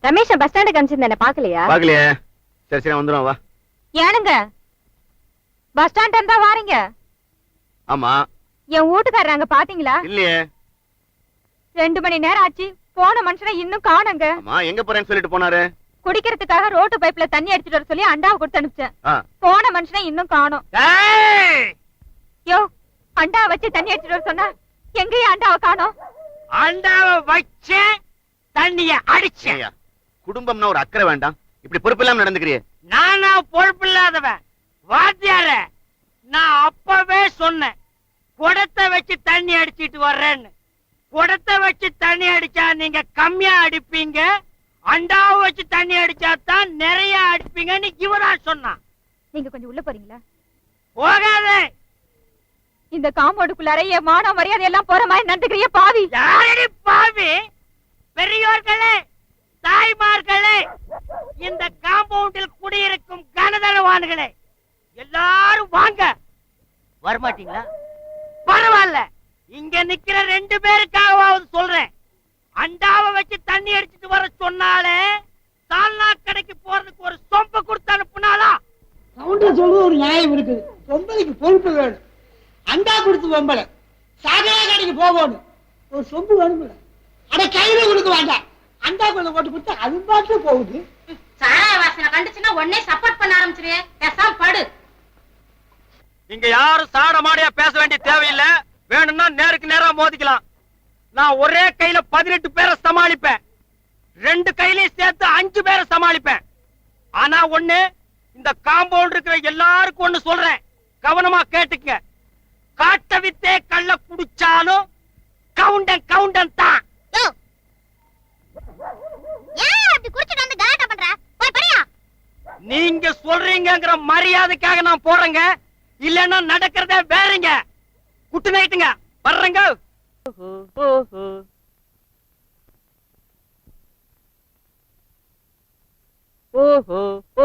Ramesh bus ஸ்டாண்டுக்கு அனுப்பிச்சிருந்தேன், பாக்கலையா? பாக்கலையே. சரி சரி வந்துடும் வா. ஏனுங்க பஸ் ஸ்டாண்ட் இருந்தா வாரீங்க? ஆமா. என் வீட்டுக்காரங்க பாத்தீங்களா? இல்லையே. 2 மணி நேரம் ஆச்சு, போன மனுஷனை இன்னும் காணுங்க. ஆமா, எங்க போறேன்னு சொல்லிட்டு போனாரு? குடிக்கிறதுக்காக ரோட்டு பைப்ல தண்ணி அடிச்சிட்டு வர சொல்லி அண்டாவை கொடுத்து அனுப்பிச்சேன். போன மனுஷனை இன்னும் காணோம். யோ, அண்டாவை வச்சு தண்ணி அடிச்சிட்டு வர சொன்னா எங்கேயா அண்டாவை காணோம்? அண்டாவை வச்சு தண்ணிய அடிச்சேன். குடும்பம்னா ஒரு அக்கறை வேண்டாம், இப்படி பொறுப்பு இல்லாம நடந்துக்கிறியே. நானா பொறுப்பு இல்லாதவன்? வாத்தியார, நான் அப்பவே சொன்னேன் குடத்தை வச்சு தண்ணி அடிச்சிட்டு வர்றேன்னு. குடத்தை வச்சு தண்ணி அடிச்சா நீங்க கம்மியா அடிப்பீங்க, அண்டாவை வச்சு தண்ணி அடிச்சா தான் நிறைய அடிப்பீங்கன்னு இவதான் சொன்னான். நீங்க கொஞ்சம் உள்ள போறீங்களா? போகாதே. இந்த காம்பவுண்டுக்குள்ளார என் மான மரியாதை எல்லாம் போற மாதிரி நடந்துக்கிறிய பாவி. யாரடி பாவி? பெரியோர்களே, தாய்மார்களே, இந்த காம்பவுண்டில் குடியிருக்கும் கனதனவான்களே, எல்லாரும் வாங்க. வரமாட்டீங்களா? பரவாயில்ல, இங்க நிக்கிற 2 பேருக்காகவாவது சொல்றேன். அண்டாவை வச்சு தண்ணி அடிச்சிட்டு வர சொன்னாலே சால்னா கடைக்கு போறதுக்கு ஒரு சொம்பு கொடுத்து அனுப்புனாலா? கவுண்டர் சொல்றது ஒரு நியாயம் இருக்குது. பொம்பளைக்கு பொறுப்பு வேணும். அண்டா கொடுத்து பொம்பளை சாகரா கடைக்கு போகணும், ஒரு சொம்பு வேணும். அட கையில கொடுக்க வேண்டாம், அண்டா கொள்ள போட்டு கொடுத்தா அது பாட்டு போகுது. சாராய வாசனை கண்டுச்சுன்னா உடனே சப்போர்ட் பண்ண ஆரம்பிச்சிரு. பேசாம படு. இங்க யாரும் சாட மாடியா பேச வேண்டிய தேவையில்லை. வேணும்னா நேருக்கு நேரா மோதிக்கலாம். நான் ஒரே கையில 18 பேரை சமாளிப்பேன், 2 கையிலையும் சேர்த்து 5 பேரை சமாளிப்பேன். ஆனா ஒண்ணு, இந்த காம்பவுண்ட் இருக்கிற எல்லாருக்கும் ஒண்ணு சொல்றேன், கவனமா கேட்டுக்க. காட்ட வித்தே கள்ள குடிச்சாலும் கவுண்டன் கவுண்டன் தான். நீங்க சொல்றீங்கிற மரியாதைக்காக நான் போறேங்க, இல்லன்னா நடக்கிறதே வேறங்க. குட்டு நைட்டுங்க, வர்றேங்க. ஓஹோ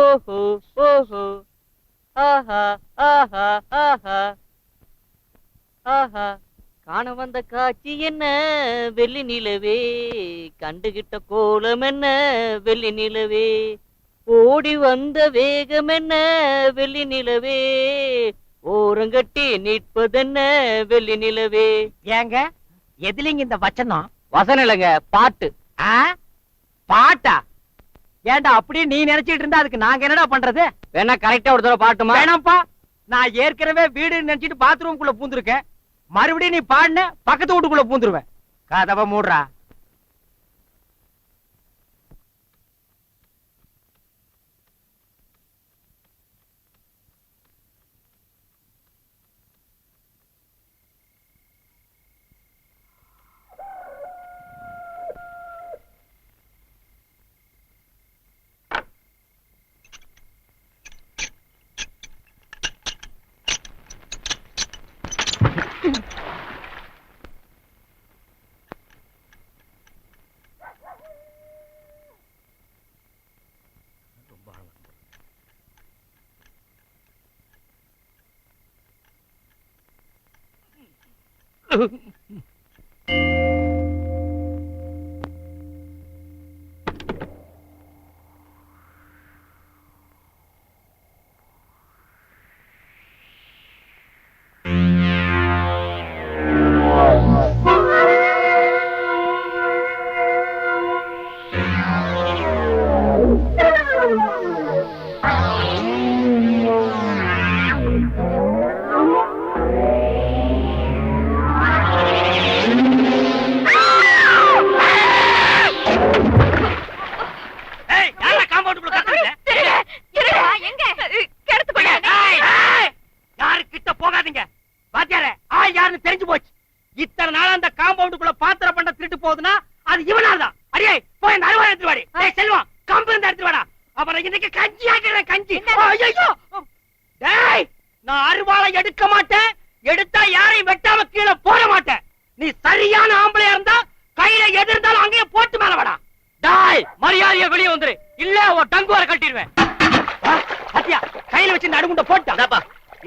ஓஹோ ஓஹோ, ஆஹா ஆஹா ஆஹா ஆஹா. காண வந்த காட்சி என்ன வெள்ளி நிலவே, கண்டுகிட்ட கோலம் என்ன வெள்ளி நிலவே, ஓடி வந்த வேகம் என்ன வெள்ளி நிலவே, ஓரங்கட்டி நிற்பதென்ன வெள்ளி நிலவே. ஏங்க எதுலங்க இந்த வச்சனம்? வசனம் இல்லைங்க, பாட்டு. பாட்டா? ஏண்டா அப்படியே நீ நினைச்சிட்டு இருந்தா அதுக்கு நாங்க என்னடா பண்றது? வேணா கரெக்டா ஒரு தடவை பாட்டுமா? வேணாம்ப்பா, நான் ஏற்கனவே வீடு நினைச்சிட்டு பாத்ரூம்குள்ள பூந்துருக்கேன். மறுபடியும் நீ பாடுன பக்கத்து வீட்டுக்குள்ள பூந்துருவேன். கதவை மூடுறா.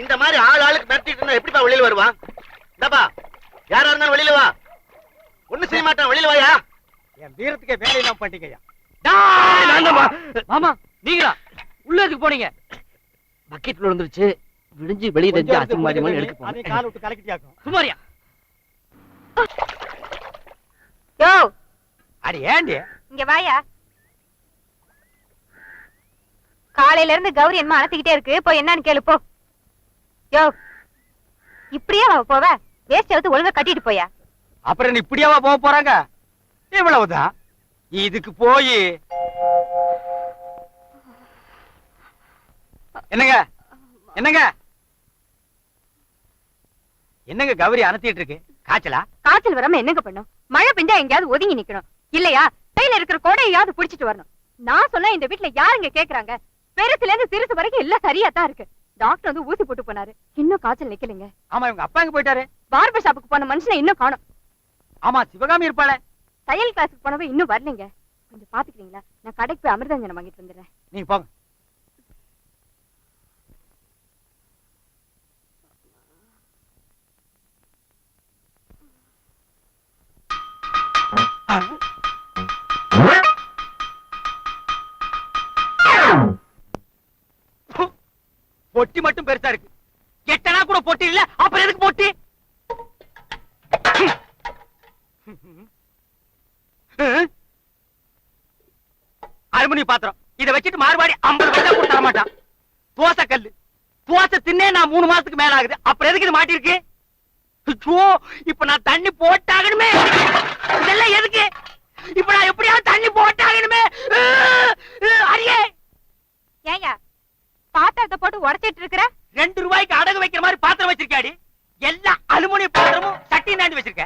இந்த மாதிரி ஆள் ஆளுக்கு மிரட்டிட்டு இருந்தா எப்படிப்பா வெளியில வருவான்? யாரா இருந்தாலும் வெளியில வா. ஒண்ணு செய்ய மாட்டான், வெளியில வாயா. என் வீரத்துக்கே வேலையெல்லாம் பண்ணிட்டீங்கய்யா. மாமா நீங்களா உள்ள எதுக்கு போனீங்க? பக்கெட்ல விழுந்துருச்சு. விடிஞ்சு வெளியே தெரிஞ்சு அசிங்கமாதிரி எடுக்க போனேன். கால விட்டு கலக்கிட்டியாக்கும். சுமாரியா யோ அடி ஏண்டி இங்க வாயா. காலையில இருந்து கௌரி என்ன அனத்திக்கிட்டே இருக்கு, போய் என்னன்னு கேளு போ. யோ இப்படியே போவ, வேஸ்ட் எடுத்து ஒழுங்கா கட்டிட்டு போயா. அப்புறம் நீ இப்படியாவா போக போறாங்க? இவ்வளவுதான். இதுக்கு போய் என்னங்க என்னங்க என்னங்க கௌரி அனத்திட்டு இருக்கு? காய்ச்சலா? காய்ச்சல் வராம என்னங்க பண்ணும்? மழை பெஞ்சா எங்கேயாவது ஒதுங்கி நிக்கணும் இல்லையா? கையில இருக்கிற கோடையாவது புடிச்சிட்டு வரணும். நான் சொன்னா இந்த வீட்டுல யாருங்க கேக்குறாங்க? பெருசுல இருந்து சிறுசு வரைக்கும் எல்லாம் சரியா தான் இருக்கு. டாக்டர் வந்து ஊசி போட்டு போனாரு, இன்னும் காய்ச்சல் நிக்கலைங்க. ஆமா, இவங்க அப்பா எங்க போயிட்டாரு? பார்பர் ஷாப்புக்கு போன மனுஷனை இன்னும் காணோம். ஆமா, சிவகாமி இருப்பாளே. தையல் கிளாஸுக்கு போனவ இன்னும் வரலைங்க. கொஞ்சம் பாத்துக்கிறீங்களா? நான் கடைக்கு போய் அமிர்தஞ்சனம் வாங்கிட்டு வந்துடுறேன். நீங்க போங்க. பொட்டி மட்டும் பெருசா இருக்கு. எட்டனா கூட பொட்டி இல்ல, அப்புறம் எதுக்கு பொட்டி? அலுமினிய பாத்திரம் இதை வச்சுட்டு மாறுபாடி 50 பைசா கூட தர மாட்டான். தோசை கல்லு, தோசை தின்னே நான் 3 மாசத்துக்கு மேல ஆகுது, அப்புறம் எதுக்கு இது மாட்டிருக்கு? இப்ப நான் தண்ணி போட்டாகணுமே. இதெல்லாம் எதுக்கு? இப்ப நான் எப்படியாவது தண்ணி போட்டாகணுமே. அரியே ஏங்க பாத்திரத்தை போட்டு உடைச்சிட்டு இருக்கிற? 2 ரூபாய்க்கு அடகு வைக்கிற மாதிரி பாத்திரம் வச்சிருக்காடி. எல்லா அலுமினிய பாத்திரமும் சட்டி நாண்டி வச்சிருக்க.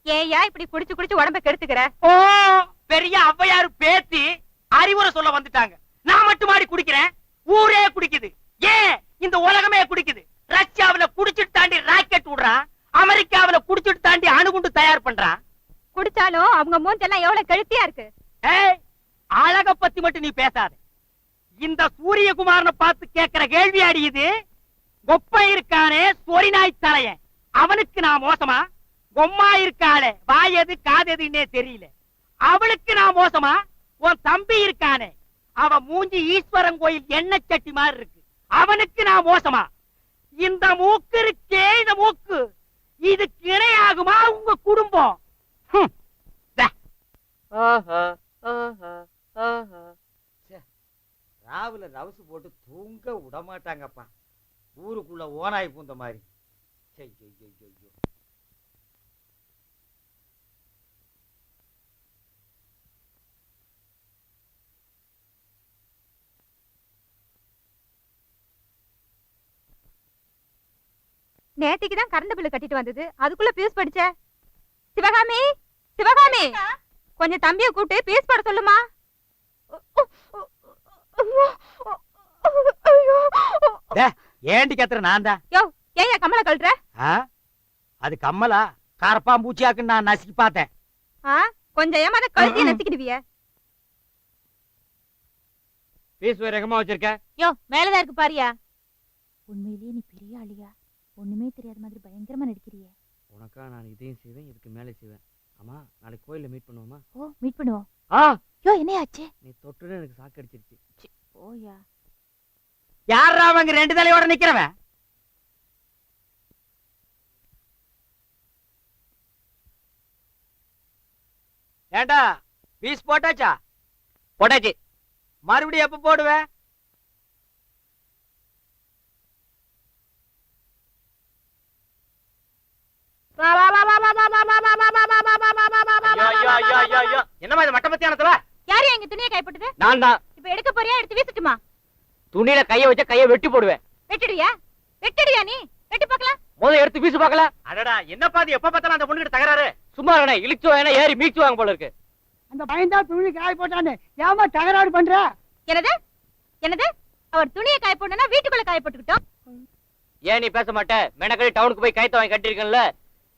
ஏயா இப்படி குடிச்சு குடிச்சு உடம்ப கெடுத்துக்கிற? ஓ, பெரிய ஔவையாரு பேத்தி அறிவுரை சொல்ல வந்துட்டாங்க. நான் மட்டும் மாடி குடிக்கிறேன், ஊரே குடிக்குது. ஏன் இந்த உலகமே குடிக்குது? ரஷ்யாவுல குடிச்சிட்டு தாண்டி ராக்கெட் விடுறான், அமெரிக்காவுல குடிச்சிட்டு தாண்டி அணுகுண்டு தயார் பண்றான். குடிச்சாலும் அவங்க மூஞ்செல்லாம் எவ்வளவு கெழுத்தியா இருக்கு. ஏய், அழக பத்தி மட்டும் நீ பேசாத. இந்த சூரியகுமாரனை பார்த்து கேட்கிற கேள்வி அடியுது. கொப்பை இருக்கானே சொரி நாய் தலையன், அவனுக்கு நான் மோசமா? கொம்மா இருக்காளே வாயது காததுன்னே தெரியல, அவளுக்கு நான் மோசமா? உன் தம்பி இருக்கானே, அவ மூஞ்சி ஈஸ்வரன் கோயில் எண்ணெய் சட்டி மாதிரி இருக்கு, அவனுக்கு நான் மோசமா? இந்த மூக்கு இருக்கே, இந்த மூக்கு இதுக்கு இணையாகுமா உங்க குடும்பம்? ராவுல ரவுசு போட்டு தூங்க விடமாட்டாங்கப்பா, ஊருக்குள்ள ஓனாய் பூந்த மாதிரி. நேத்திக்குதான் கரண்ட் பில்லு கட்டிட்டு வந்தது, அதுக்குள்ள பீஸ் படிச்ச. சிவகாமி, சிவகாமி, கொஞ்சம் தம்பிய கூப்பிட்டு பீஸ் போட சொல்லுமா. ஏண்டி கத்துற? நான் தான். யோ ஏயா கம்மல கழட்டுற? அது கம்மலா? கரப்பாம்பூச்சியாக்குன்னு நான் நசுக்கி பார்த்தேன். கொஞ்சம் ஏமாத கழுத்தி நசுக்கிடுவிய. பீஸ் வேகமா வச்சிருக்க. யோ மேலதான் இருக்கு பாரியா. உண்மையிலேயே நீ பெரிய ஆளியா? ஒண்ணுமே தெரியாத மாதிரி பயங்கரமா நடிக்கிறியே. உனக்கா நான் இதையும் செய்வேன், இதுக்கு மேலே செய்வேன். ஆமா, நாளைக்கு கோயில்ல மீட் பண்ணுவோமா? ஓ மீட் பண்ணுவோம். யோ என்னையாச்சு? நீ தொட்டுன்னு எனக்கு சாக்கு அடிச்சிருச்சு. ஓயா. யாரா அவங்க 2 தலையோட நிக்கிறவன்? ஏண்டா பீஸ் போட்டாச்சா? போட்டாச்சு. மறுபடியும் எப்ப போடுவே? என்னமா இது மட்ட மத்தியானத்துல? யாரு எங்க துணியை கைப்பட்டது? நான் தான். இப்ப எடுக்க போறியா, எடுத்து வீசட்டுமா? துணியில கைய வச்சா கைய வெட்டி போடுவேன். வெட்டிடுவியா? வெட்டிடுவியா? நீ வெட்டி பார்க்கலாம். முதல்ல எடுத்து வீசு பார்க்கல. அடடா, என்னப்பா இது எப்ப பார்த்தாலும் அந்த பொண்ணுகிட்ட தகராறு? சும்மா இல்ல, இழுச்சு வாங்க ஏறி மீச்சு வாங்க போல இருக்கு. அந்த பையன் தான் துணி காய போட்டானே, ஏமா தகராறு பண்ற? என்னது என்னது? அவர் துணியை காய போடணும்னா வீட்டுக்குள்ள காய போட்டுக்கிட்டோம். ஏன் நீ பேச மாட்ட? மெனக்கடி டவுனுக்கு போய் கைத்த வாங்கி கட்டிருக்கல.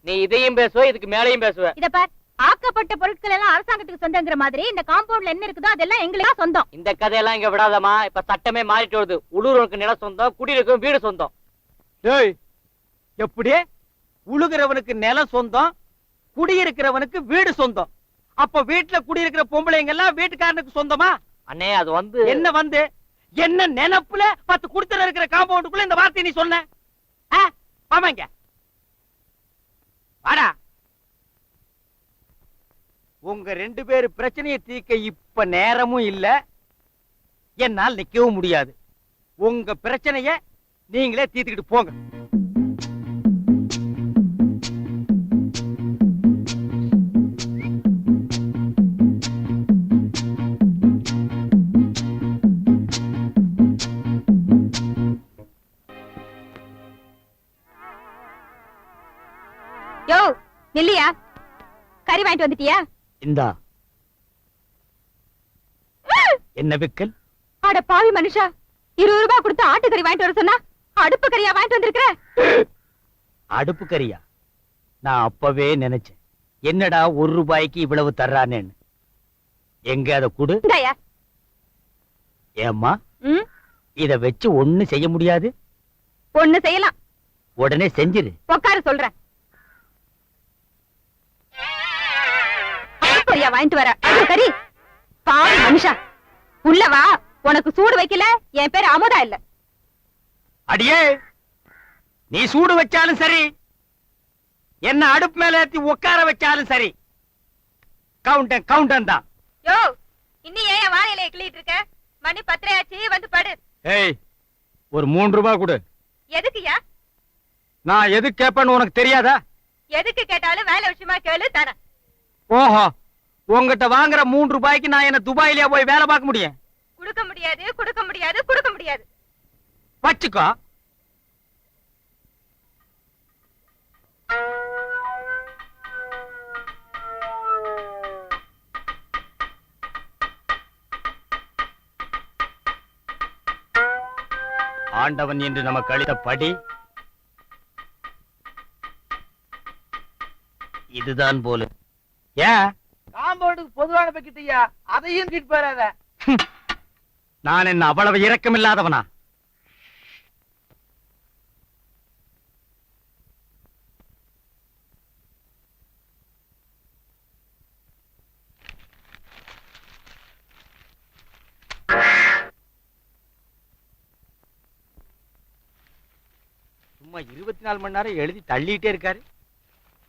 நீ இதையும் பேசுவ, இதுக்கு மேலையும் பேசுவ. இத பார், ஆக்கப்பட்ட பொருட்கள் எல்லாம் அரசாங்கத்துக்கு சொந்தங்கிற மாதிரி இந்த காம்பவுண்ட்ல என்ன இருக்குதோ அதெல்லாம் எங்களுக்கு சொந்தம். இந்த கதையெல்லாம் இங்க விடாதமா. இப்ப சட்டமே மாறிட்டு வருது. உள்ளூருக்கு நிலம் சொந்தம், குடியிருக்கும் வீடு சொந்தம். ஏய், எப்படி? உழுகிறவனுக்கு நிலம் சொந்தம், குடியிருக்கிறவனுக்கு வீடு சொந்தம். அப்ப வீட்டுல குடியிருக்கிற பொம்பளைங்க எல்லாம் வீட்டுக்காரனுக்கு சொந்தமா? அண்ணே அது வந்து என்ன வந்து என்ன நினைப்புல 10 குடுத்தல இருக்கிற காம்பவுண்டுக்குள்ள இந்த வார்த்தை நீ சொன்ன? ஆமாங்க, வாடா. உங்க 2 பேரு பிரச்சனையை தீர்க்க இப்ப நேரமும் இல்ல, என்னால் நிக்கவும் முடியாது. உங்க பிரச்சனைய நீங்களே தீர்த்துக்கிட்டு போங்க. யோ நில்லியா, கறி வாங்கிட்டு வந்துட்டியா? இந்தா. என்ன விக்கல்? அட பாவி மனுஷா, 20 ரூபாய் கொடுத்து ஆட்டுக்கறி வாங்கிட்டு வர சொன்னா அடுப்பு கறியா வாங்கிட்டு வந்திருக்கிற? அடுப்பு கறியா? நான் அப்பவே நினைச்சேன், என்னடா 1 ரூபாய்க்கு இவ்வளவு தர்றானேன்னு. எங்க அத குடு. இந்தாயா. ஏம்மா, ம், இத வச்சு ஒண்ணு செய்ய முடியாது? ஒண்ணு செய்யலாம். உடனே செஞ்சிரு. உட்காரு சொல்றேன். அடுப்பையா வாங்கிட்டு வர அடுப்பு கறி? பாவி மனுஷா, உள்ளவா. உனக்கு சூடு வைக்கல, என் பேரு அமுதா இல்ல. அடியே, நீ சூடு வச்சாலும் சரி, என்ன அடுப்பு மேல ஏத்தி உட்கார வச்சாலும் சரி, கவுண்டன் தான். யோ, இன்னும் ஏன் வாழையில கிளிட்டு இருக்க? மணி 10 ஆச்சு, வந்து படு. ஏய், ஒரு 3 ரூபாய் கொடு. எதுக்குயா? நான் எது கேப்பேன்னு உனக்கு தெரியாதா? எதுக்கு கேட்டாலும் வேலை விஷயமா கேளு, தரேன். ஓஹோ, உங்ககிட்ட வாங்குற 3 ரூபாய்க்கு நான் என்ன துபாயிலேயே போய் வேலை பார்க்க முடியும்? குடுக்க முடியாது, குடுக்க முடியாது, குடுக்க முடியாது. வச்சுக்கோ. ஆண்டவன் என்று நமக்கு அளித்த படி இதுதான் போல. ஏன் காம்பவுண்டுக்கு பொதுவான பக்கிட்டியா, அதையும் கிட் போறாத. நான் என்ன அவ்வளவு இரக்கம் இல்லாதவனா? சும்மா 24 மணி நேரம் எழுதி தள்ளிட்டே இருக்காரு.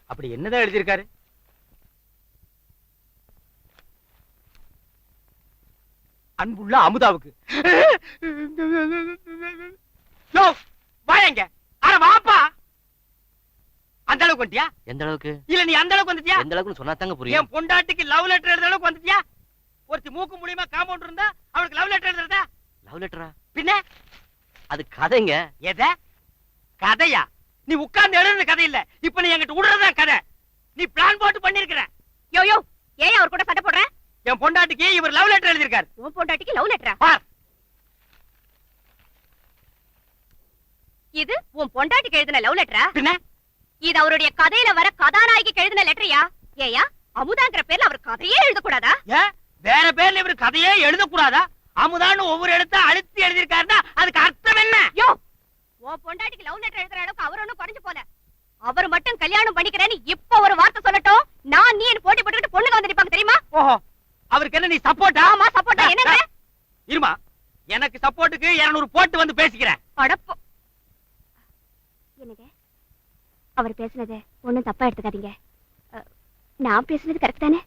அப்படி என்னதான் எழுதியிருக்காரு? அன்புள்ள அமுதாவுக்கு. வாயங்க. அட வாப்பா. அந்த அளவுக்கு வந்துட்டியா? எந்த அளவுக்கு? இல்ல நீ அந்த அளவுக்கு வந்துட்டியா? எந்த அளவுக்கு சொன்னா தாங்க புரியும். என் பொண்டாட்டிக்கு லவ் லெட்டர் எழுதுற அளவுக்கு வந்துட்டியா? ஒருத்தி மூக்கு மூலியமா காம்பவுண்ட் இருந்தா அவளுக்கு லவ் லெட்டர் எழுதுறதா? லவ் லெட்டரா? பின்ன அது கதைங்க. எத கதையா? நீ உட்கார்ந்து எழுதுற கதை இல்ல, இப்ப நீ என்கிட்ட விடுறதா கதை. நீ பிளான் போட்டு பண்ணிருக்கிற. யோ யோ, ஏன் அவர் கூட சண்டை போடுற? என் பொண்டாட்டிக்கு இவர் லவ் லெட்டர் எழுதியிருக்காரு. உன் பொண்டாட்டிக்கு லவ் லெட்டரா? பார். இது உன் பொண்டாட்டிக்கு எழுதின லவ் லெட்டரா? பின்ன இது அவருடைய கதையில வர கதாநாயகிக்கு எழுதின லெட்டரியா? ஏயா, அமுதாங்கிற பேர்ல அவர் கதையே எழுதக்கூடாதா? ஏன் வேற பேர்ல இவர் கதையே எழுதக்கூடாதா? அமுதான்னு ஒவ்வொரு எழுத்த அழுத்தி எழுதியிருக்காருன்னா அதுக்கு அர்த்தம் என்ன? யோ, உன் பொண்டாட்டிக்கு லவ் லெட்டர் எழுதுற அளவுக்கு அவர் ஒண்ணும் குறைஞ்சு போல. அவர் மட்டும் கல்யாணம் பண்ணிக்கிறேன்னு இப்ப ஒரு வார்த்தை சொல்லட்டும், நான் நீ போட்டி போட்டுக்கிட்டு பொண்ணுங்க வந்து நிப்பாங்க தெரியுமா? ஓஹோ, அவருக்கு என்ன நீ சப்போர்ட்டா? ஆமா, சப்போர்ட்டா. என்னங்க? இருமா, எனக்கு சப்போர்ட்டுக்கு 200 போட்டு வந்து பேசிக்கிறேன். அடப்போ. என்னங்க, அவர் பேசுனதை ஒண்ணும் தப்பா எடுத்துக்காதீங்க. நான் பேசுனது கரெக்ட் தானே?